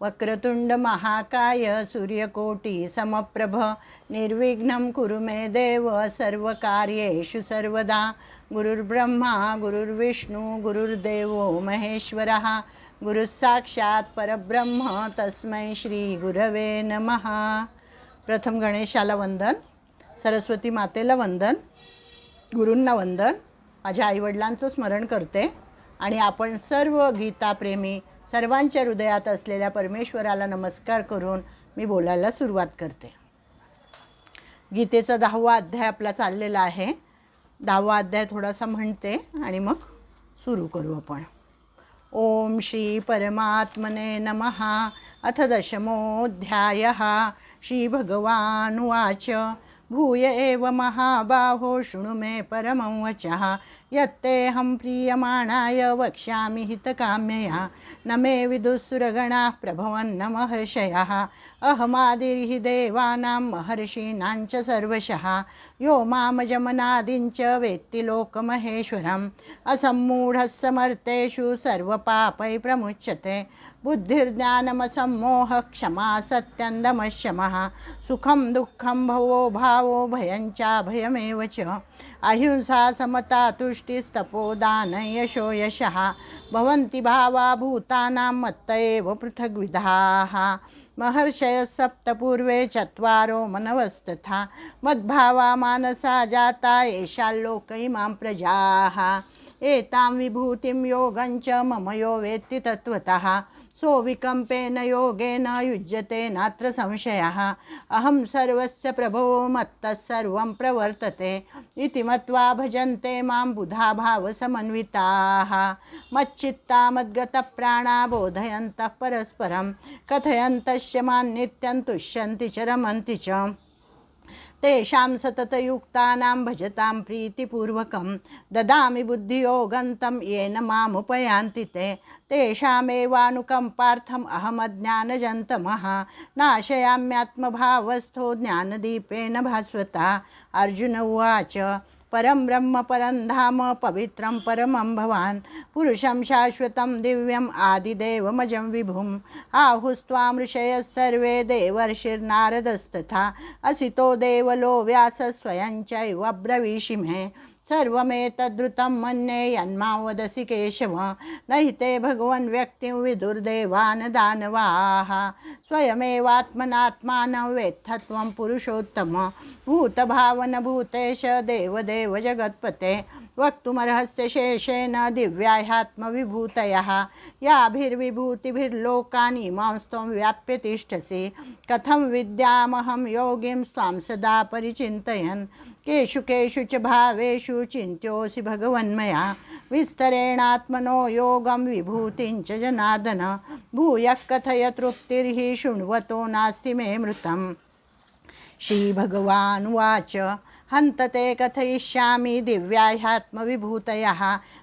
वक्रतुंड महाकाय सूर्यकोटि समप्रभ निर्विघ्नं कुरु मे देव सर्वकार्येषु सर्वदा। गुरुर्ब्रह्मा गुरुर्विष्णू गुरुर्देवो महेश्वरः गुरुस्साक्षात् परब्रह्म तस्मै श्री गुरवे नमः। प्रथम गणेशाला वंदन, सरस्वती मातेला वंदन, गुरूंना वंदन, माझ्या आईवडिलांचं स्मरण करते आणि आपण सर्व गीताप्रेमी सर्वांच्या हृदयात असलेल्या परमेश्वराला नमस्कार करून मी बोलायला सुरुवात करते। गीतेचा 10वा अध्याय आपला चाललेला आहे। 10वा अध्याय थोडासा म्हणते आणि मग सुरू करू आपण। ओम श्री परमात्मने नमः। अथ दशमोऽध्यायः। श्री भगवानुवाच भूय एव महाबाहो शृणु मे परमं वचः यत्तेऽहं प्रीयमाणाय वक्ष्यामि हितकाम्यया न मे विदुःसुरगणाः प्रभवन्न महर्षयः अहमादिर्हि देवानां महर्षीणां च सर्वशः यो मामजमनादिं च वेत्ति लोकमहेश्वरम् असम्मूढः समर्थेषु सर्वपापैः प्रमुच्यते बुद्धिर्ज्ञानमसम्मोहः क्षमा सत्यं दमः शमः सुखं दुःखं भवो भावो भयं चाभयमेव च अहिंसा समता तुष्टिस्तपोदान यशो यशः भवन्ति भावा भूतानां मत्त एव पृथग्विधाः महर्षयः सप्त पूर्वे चत्वारो मनवस्तथा मद्भावा मानसा जाता येषाल्लोक इमां प्रजाः एतां विभूतिं योगं च मम यो वेत्ति तत्त्वतः सो विकम्पेन योगेन युज्यते नात्र संशयः अहं सर्वस्य प्रभवो मत्तः सर्वं प्रवर्तते इति मत्वा भजन्ते मां बुधा भावसमन्विताः मच्चित्ता मद्गतप्राणा बोधयन्तः परस्परं कथयन्तश्च मां नित्यं तुष्यन्ति च रमन्ति च तेषां सततयुक्तानां भजतां प्रीतिपूर्वकं ददामि बुद्धियोगं तं येन मामुपयान्ति ते तेषामेवानुकम्पार्थम् अहमज्ञानजन्तमः नाशयाम्यात्मभावस्थो ज्ञानदीपेन भास्वता। अर्जुन उवाच परं ब्रह्म परं धाम पवित्रं परमं भवान् पुरुषं शाश्वतं दिव्यम् आदिदेवमजं विभुम् आहुस्त्वां ऋषयः सर्वे देवर्षिर्नारदस्तथा असितो देवलो व्यासः स्वयं चैव ब्रवीषि मे सर्वमेतद्रुतं मन्ये यन्मां वदसि केशव न हि ते भगवन् व्यक्तिं विदुर्देवान् दानवाः स्वयमेवात्मनात्मानं वेत्थ त्वं पुरुषोत्तम भूतभावन भूतेश देवदेव जगत्पते वक्तुमर्हस्य शेषेण दिव्याह्यात्मविभूतयः याभिर्विभूतिभिर्लोकान् इमांस्त्वं व्याप्य तिष्ठसि कथं विद्यामहं योगिं स्वां सदा परिचिन्तयन् केषु केषु च भावेषु चिन्त्योऽसि भगवन्मया विस्तरेणात्मनो योगं विभूतिं च जनार्दन भूयः कथय तृप्तिर्हि शृण्वतो नास्ति मे मृतम्। श्रीभगवानुवाच हन्तते कथयिष्यामि दिव्याह्यात्मविभूतयः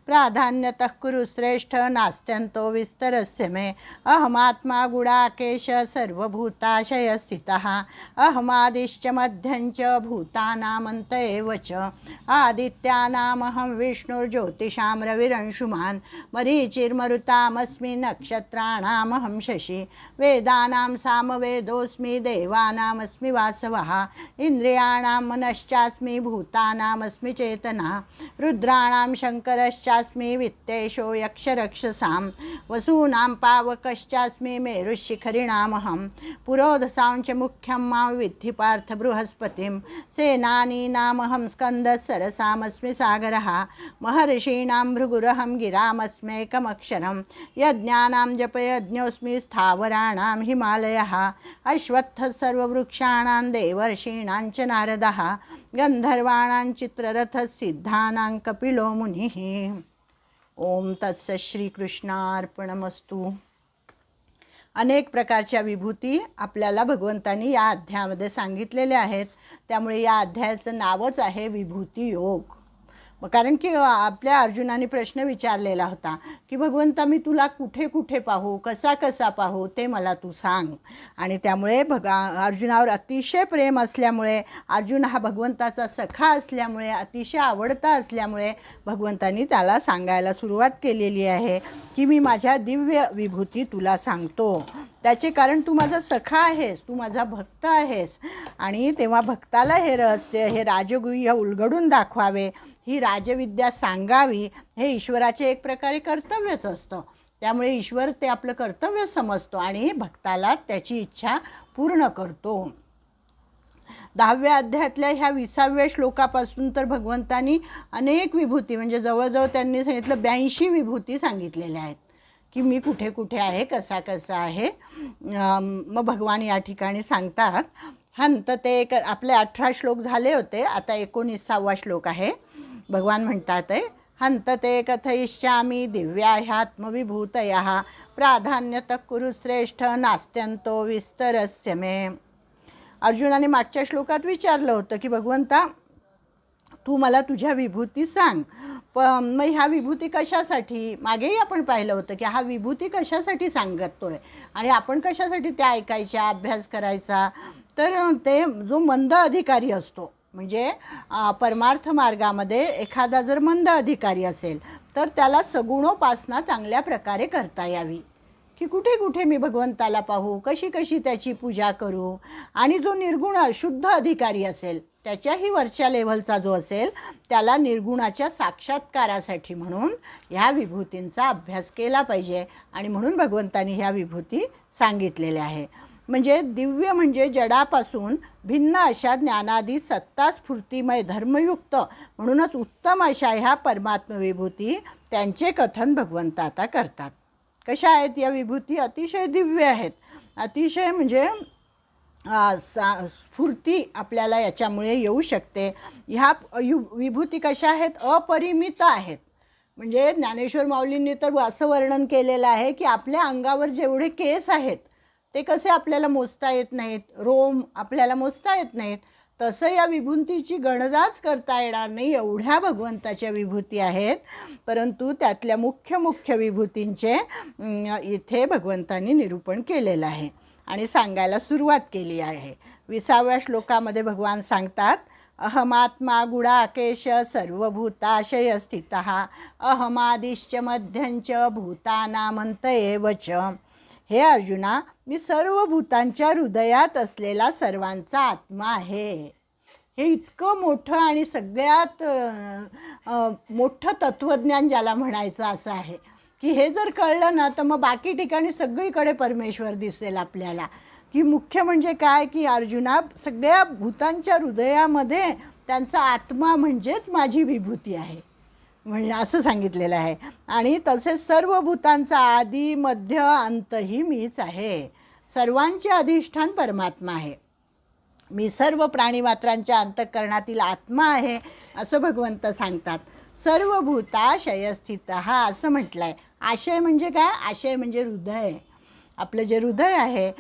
प्राधान्यतः कुरु श्रेष्ठ नास्त्यन्तो विस्तरस्य मे अहमात्मा गुडाकेश सर्वभूताशयस्थितः अहमादिश्च मध्यं च भूतानामन्त एव च आदित्यानामहं विष्णुर्ज्योतिषां रविरंशुमान् मरीचिर्मरुतामस्मि नक्षत्राणामहं शशि वेदानां सामवेदोऽस्मि देवानामस्मि वासवः इन्द्रियाणां मनश्चास्मि भूतानामस्मि चेतना रुद्राणां शङ्करश्चास्मि वित्तेशो यक्षरक्षसां वसूनां पावकश्चास्मि मेरुशिखरिणामहं पुरोधसां च मुख्यं मां विद्धि पार्थ बृहस्पतिं सेनानीनामहं स्कन्दः सरसामस्मि सागरः महर्षीणां भृगुरहं गिरामस्मेकमक्षरं यज्ञानां जपयज्ञोऽस्मि स्थावराणां हिमालयः अश्वत्थः सर्ववृक्षाणां देवर्षीणां च नारदः गंधर्वाणां चित्ररथः सिद्धानां कपिलो मुनिः। ओम तत्सत् श्रीकृष्णार्पणमस्तु। अनेक प्रकारच्या विभूती आपल्याला भगवंतांनी या अध्यायामध्ये सांगितलेल्या आहेत, त्यामुळे या अध्यायाचं नावच आहे विभूती योग। कारण की आपल्या अर्जुनाने प्रश्न विचारलेला होता की भगवंता मी तुला कुठे कुठे पाहू, कसा कसा पाहू, ते मला तू सांग. आणि त्यामुळे अर्जुनावर अतिशय प्रेम असल्यामुळे, अर्जुन हा भगवंताचा सखा असल्यामुळे, अतिशय आवडता असल्यामुळे भगवंतांनी त्याला सांगायला सुरुवात केलेली आहे की मी माझ्या दिव्य विभूती तुला सांगतो. त्याचे कारण तू माझा सखा आहेस, तू माझा भक्त आहेस. आणि तेव्हा भक्ताला हे रहस्य, हे राजगुह्य उलगडून दाखवावे, ही राजविद्या सांगावी, हे ईश्वराचे एक प्रकारे कर्तव्यच असतं. त्यामुळे ईश्वर ते आपलं कर्तव्य समजतो आणि भक्ताला त्याची इच्छा पूर्ण करतो. 10व्या अध्यायातल्या ह्या 20व्या श्लोकापासून तर भगवंतांनी अनेक विभूती, म्हणजे जवळजवळ त्यांनी सांगितलं 82 विभूती सांगितलेल्या आहेत की मी कुठे कुठे आहे, कसा कसा आहे. मग भगवान या ठिकाणी सांगतात, हंत ते आपले 18 श्लोक झाले होते, आता 19वा श्लोक आहे. भगवान म्हणतात आहे, हंत ते कथयिष्यामि दिव्या ह्यात्मविभूतयः प्राधान्यतः कुरु श्रेष्ठ नास्त्यंतो विस्तरस्य मे. अर्जुनाने मागच्या श्लोकात विचारलं होतं की भगवंता तू मला तुझ्या विभूती सांग. मग ह्या विभूती कशासाठी, मागेही आपण पाहिलं होतं की हा विभूती कशासाठी सांगतोय आणि आपण कशासाठी त्या ऐकायच्या, अभ्यास करायचा. तर ते जो मंद अधिकारी असतो, म्हणजे परमार्थ मार्गामध्ये एखादा जर मंद अधिकारी असेल तर त्याला सगुणोपासना चांगल्या प्रकारे करता यावी की कुठे कुठे मी भगवंताला पाहू, कशी कशी त्याची पूजा करू. आणि जो निर्गुण शुद्ध अधिकारी असेल, त्याच्याही वरच्या लेव्हलचा जो असेल, त्याला निर्गुणाच्या साक्षात्कारासाठी म्हणून ह्या विभूतींचा अभ्यास केला पाहिजे. आणि म्हणून भगवंतांनी ह्या विभूती सांगितलेल्या आहे. म्हणजे दिव्य म्हणजे जडापासून भिन्न अशा ज्ञानादी सत्ता स्फूर्तिमय धर्मयुक्त, म्हणूनच उत्तम अशा ह्या परमात्म विभूती, त्यांचे कथन भगवंत आता करतात. कशा आहेत या विभूती? अतिशय दिव्य आहेत. अतिशय म्हणजे स्फूर्ती आपल्याला याच्यामुळे येऊ शकते. ह्या विभूती कशा आहेत? अपरिमित आहेत. म्हणजे ज्ञानेश्वर माऊलींनी तर असं वर्णन केलेलं आहे की आपल्या अंगावर जेवढे केस आहेत ते कसे आपल्याला मोजता येत नाहीत, रोम आपल्याला मोजता येत नाहीत, तसं या विभूतीची गणनाच करता येणार नाही, एवढ्या भगवंताच्या विभूती आहेत. परंतु त्यातल्या मुख्य विभूतींचे इथे भगवंतांनी निरूपण केलेलं आहे आणि सांगायला सुरुवात केली आहे. 20व्या श्लोकामध्ये भगवान सांगतात, अहमात्मा गुडाकेश सर्वभूताशय स्थितः अहमादिश्च मध्यंच भूतानामंतयेव च. हे अर्जुना, मी सर्व भूतांच्या हृदयात असलेला सर्वांचा आत्मा आहे. हे इतकं मोठं आणि सगळ्यात मोठं तत्त्वज्ञान ज्याला म्हणायचं असं आहे की हे जर कळलं ना तर मग बाकी ठिकाणी सगळीकडे परमेश्वर दिसेल आपल्याला. की मुख्य म्हणजे काय की अर्जुना, सगळ्या भूतांच्या हृदयामध्ये त्यांचा आत्मा म्हणजेच माझी विभूती आहे, म्हणजे असं सांगितलेलं आहे. आणि तसेच सर्व भूतांचा आदी मध्य अंतही मीच आहे. सर्वांचे अधिष्ठान परमात्मा आहे. मी सर्व प्राणीमात्रांच्या अंतःकरणातील आत्मा आहे असं भगवंत सांगतात. सर्व भूताशय स्थितः असं म्हटलं आहे. आशय म्हणजे काय? आशय म्हणजे हृदय. आपलं जे हृदय आहे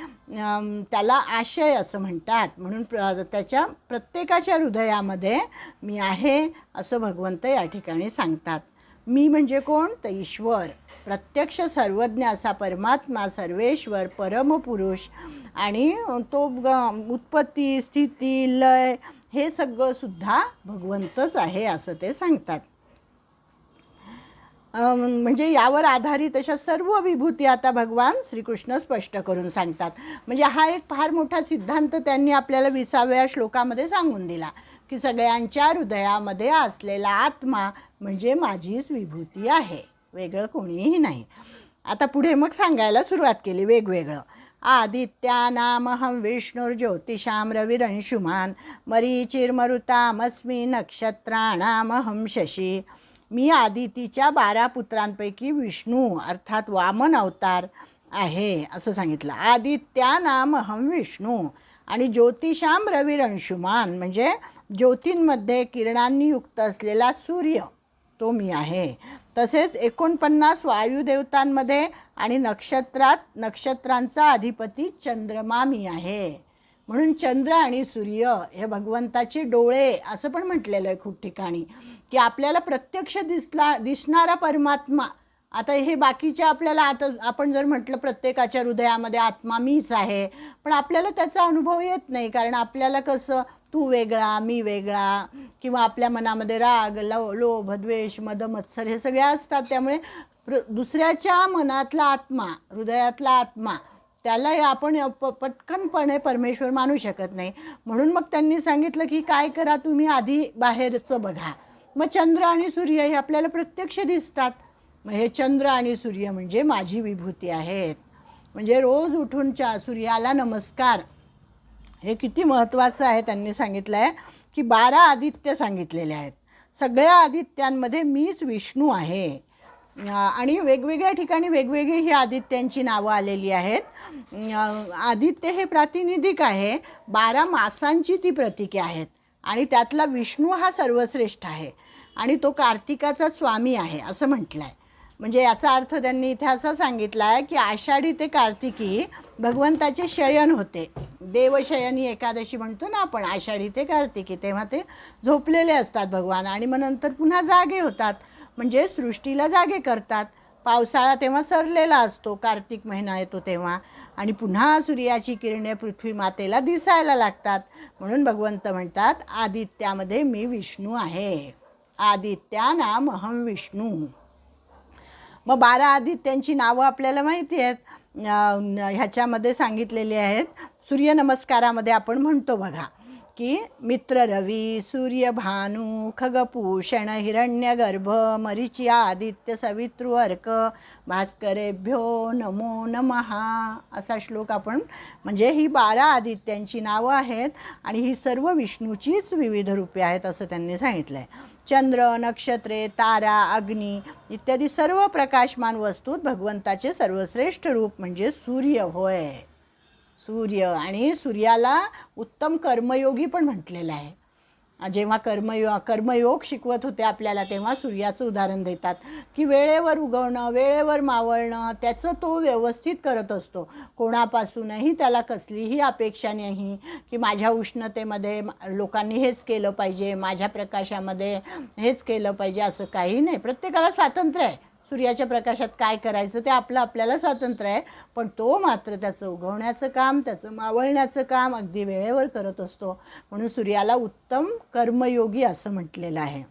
त्याला आशय असं म्हणतात. म्हणून त्याच्या प्रत्येकाच्या हृदयामध्ये मी आहे असं भगवंत या ठिकाणी सांगतात. मी म्हणजे कोण? तर ईश्वर, प्रत्यक्ष सर्वज्ञ असा परमात्मा, सर्वेश्वर, परमपुरुष. आणि तो उत्पत्ती, स्थिती, लय हे सगळं सुद्धा भगवंतच आहे असं ते सांगतात. म्हणजे यावर आधारित अशा सर्व विभूती आता भगवान श्रीकृष्ण स्पष्ट करून सांगतात. म्हणजे हा एक फार मोठा सिद्धांत त्यांनी आपल्याला 20व्या श्लोकामध्ये सांगून दिला की सगळ्यांच्या हृदयामध्ये असलेला आत्मा म्हणजे माझीच विभूती आहे, वेगळं कोणीही नाही. आता पुढे मग सांगायला सुरुवात केली वेगवेगळं. आदित्यानामहं विष्णुर्ज्योतिषां रविरंशुमान् मरीचिर्मरुतामस्मि नक्षत्राणामहं शशी. मी आदितीच्या 12 पुत्रांपैकी विष्णू अर्थात वामन अवतार आहे असं सांगितलं. आदित्यानामहं विष्णू. आणि ज्योतिषां रविरंशुमान् म्हणजे ज्योतींमध्ये किरणांनी युक्त असलेला सूर्य तो मी आहे. तसेच 49 वायुदेवतांमध्ये आणि नक्षत्रांचा अधिपती चंद्रमा मी आहे. म्हणून चंद्र आणि सूर्य हे भगवंताचे डोळे असं पण म्हटलेलं आहे खूप ठिकाणी, की आपल्याला प्रत्यक्ष दिसणारा परमात्मा. आता हे बाकीच्या आपल्याला, आता आपण जर म्हटलं प्रत्येकाच्या हृदयामध्ये आत्मा मीच आहे, पण आपल्याला त्याचा अनुभव येत नाही. कारण आपल्याला कसं तू वेगळा मी वेगळा, किंवा आपल्या मनामध्ये राग लोभ द्वेष मद मत्सर हे सगळे असतात. त्यामुळे दुसऱ्याच्या मनातला आत्मा, हृदयातला आत्मा, त्याला आपण पटकनपणे परमेश्वर मानू शकत नाही. म्हणून मग त्यांनी सांगितलं की काय करा, तुम्ही आधी बाहेरचं बघा, मग चंद्र आणि सूर्य हे आपल्याला प्रत्यक्ष दिसतात. मग हे चंद्र आणि सूर्य म्हणजे माझी विभूती आहेत. म्हणजे रोज उठून सूर्याला नमस्कार, हे किती महत्त्वाचं आहे. त्यांनी सांगितलं आहे की 12 आदित्य सांगितलेले आहेत. सगळ्या आदित्यांमध्ये मीच विष्णू आहे. आणि वेगवेगळ्या ठिकाणी वेगवेगळी ही आदित्यांची नावं आलेली आहेत. आदित्य हे प्रातिनिधिक आहे, 12 मासांची ती प्रतीके आहेत. आणि त्यातला विष्णू हा सर्वश्रेष्ठ आहे आणि तो कार्तिकाचा स्वामी आहे असं म्हटलं आहे. म्हणजे याचा अर्थ त्यांनी इथे असं सांगितलं आहे की आषाढी ते कार्तिकी भगवंताचे शयन होते. देवशयनी एकादशी म्हणतो ना आपण, आषाढी ते कार्तिकी, तेव्हा ते झोपलेले असतात भगवान आणि मग नंतर पुन्हा जागे होतात, म्हणजे सृष्टीला जागे करतात. पावसाळा तेव्हा सरलेला असतो, कार्तिक महिना येतो तेव्हा, आणि पुन्हा सूर्याची किरणे पृथ्वी मातेला दिसायला लागतात. म्हणून भगवंत म्हणतात आदित्यामध्ये मी विष्णू आहे, आदित्यानाम अहम विष्णू. मग 12 आदित्यांची नावं आपल्याला माहिती आहेत, ह्याच्यामध्ये सांगितलेली आहेत. सूर्यनमस्कारामध्ये आपण म्हणतो बघा की मित्र रवी सूर्य भानू खगभूषण हिरण्यगर्भ मरीची आदित्य सवितृ अर्क भास्करेभ्यो नमो नमः, असा श्लोक आपण, म्हणजे ही 12 आदित्यांची नावं आहेत आणि ही सर्व विष्णूचीच विविध रूपे आहेत असं त्यांनी सांगितलं आहे. चंद्र नक्षत्रे तारा अग्नी इत्यादी सर्व प्रकाशमान वस्तूत भगवंताचे सर्वश्रेष्ठ रूप म्हणजे सूर्य होय. सूर्य, आणि सूर्याला उत्तम कर्मयोगी पण म्हटलेलं आहे. जेव्हा कर्मयोग शिकवत होते आपल्याला तेव्हा सूर्याचं उदाहरण देतात की वेळेवर उगवणं वेळेवर मावळणं त्याचं तो व्यवस्थित करत असतो. कोणापासूनही त्याला कसलीही अपेक्षा नाही की माझ्या उष्णतेमध्ये लोकांनी हेच केलं पाहिजे, माझ्या प्रकाशामध्ये हेच केलं पाहिजे, असं काही नाही. प्रत्येकाला स्वातंत्र्य आहे, सूर्याच्या प्रकाशात काय करायचं ते आपल्याला स्वातंत्र्य आहे, पण तो मात्र त्याचं उगवण्याचं काम त्याचं मावळण्याचं काम अगदी वेळेवर करत असतो. म्हणून सूर्याला उत्तम कर्मयोगी असं म्हटलेलं आहे.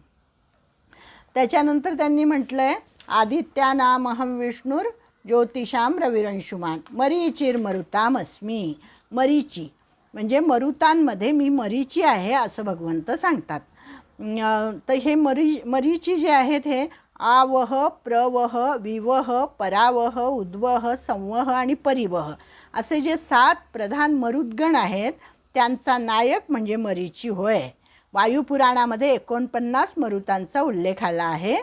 त्याच्यानंतर त्यांनी म्हटलं आहे आदित्यानाम अहम विष्णुर ज्योतिषाम रविरंशुमान मरीचिर मरुताम अस्मी. मरीची म्हणजे मरुतांमध्ये मी मरीची आहे असं भगवंत सांगतात. तर हे मरीची जे आहेत हे आवह प्रवह विवह परावह उद्वह संवह आणि परिवह असे जे 7 प्रधान मरुद्गण आहेत त्यांचा नायक म्हणजे मरीची होय. वायुपुराणामध्ये 49 मरुतांचा उल्लेख आला आहे.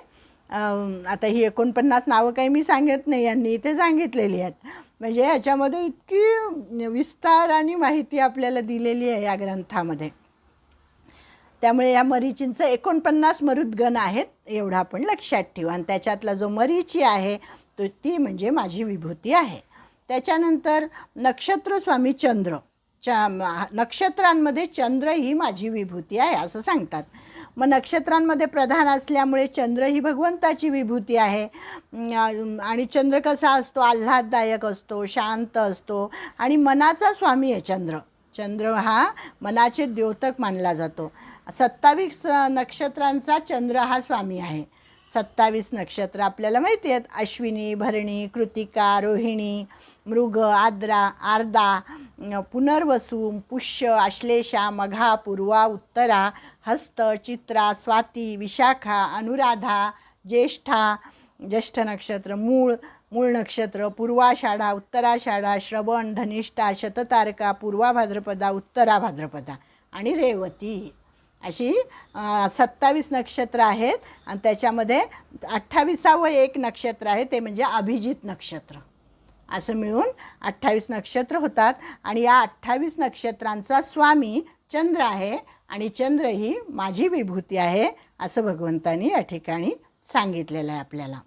आता ही 49 नावं काही मी सांगत नाही, यांनी इथे सांगितलेली आहेत. म्हणजे याच्यामध्ये इतकी विस्तार आणि माहिती आपल्याला दिलेली आहे या ग्रंथामध्ये. त्यामुळे या मरीचींचं 49 मरुद्गण आहेत एवढं आपण लक्षात ठेवू. आणि त्याच्यातला जो मरीची आहे तो ती म्हणजे माझी विभूती आहे. त्याच्यानंतर नक्षत्र स्वामी चंद्र, नक्षत्रांमध्ये चंद्र ही माझी विभूती आहे असं सांगतात. मग नक्षत्रांमध्ये प्रधान असल्यामुळे चंद्र ही भगवंताची विभूती आहे. आणि चंद्र कसा असतो, आल्हाददायक असतो, शांत असतो आणि मनाचा स्वामी आहे चंद्र. चंद्र हा मनाचे द्योतक मानला जातो. 27 नक्षत्रांचा चंद्र हा स्वामी आहे. 27 नक्षत्र आपल्याला माहिती आहेत, अश्विनी भरणी कृतिका रोहिणी मृग आर्दा पुनर्वसू पुष्य आश्लेषा मघा पूर्वा उत्तरा हस्त चित्रा स्वाती विशाखा अनुराधा ज्येष्ठ नक्षत्र मूळ नक्षत्र पूर्वाषाढा उत्तराषाढा श्रवण धनिष्ठा शततारका पूर्वा भाद्रपदा उत्तरा भाद्रपदा आणि रेवती अशी 27 नक्षत्र आहेत. आणि त्याच्यामध्ये 28वं एक नक्षत्र आहे ते म्हणजे अभिजित नक्षत्र. असं मिळून 28 नक्षत्र होतात. आणि या 28 नक्षत्रांचा स्वामी चंद्र आहे आणि चंद्र ही माझी विभूती आहे असं भगवंतांनी या ठिकाणी सांगितलेलं आहे आपल्याला.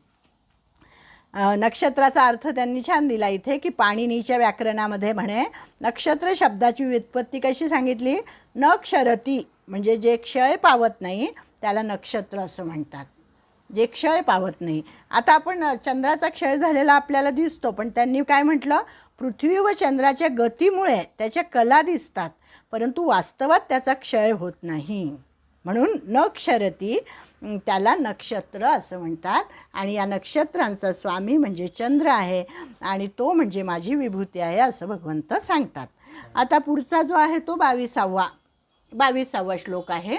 नक्षत्राचा अर्थ त्यांनी छान दिला इथे की पाणिनीच्या व्याकरणामध्ये म्हणे नक्षत्र शब्दाची व्युत्पत्ती कशी सांगितली, न क्षरती म्हणजे जे क्षय पावत नाही त्याला नक्षत्र असं म्हणतात, जे क्षय पावत नाही. आता आपण चंद्राचा क्षय झालेला आपल्याला दिसतो, पण त्यांनी काय म्हटलं, पृथ्वी व चंद्राच्या गतीमुळे त्याच्या कला दिसतात परंतु वास्तवात त्याचा क्षय होत नाही, म्हणून न क्षरती त्याला नक्षत्र असं म्हणतात. आणि या नक्षत्रांचा स्वामी म्हणजे चंद्र आहे आणि तो म्हणजे माझी विभूती आहे असं भगवंत सांगतात. आता पुढचा जो आहे तो 22वा श्लोक आहे.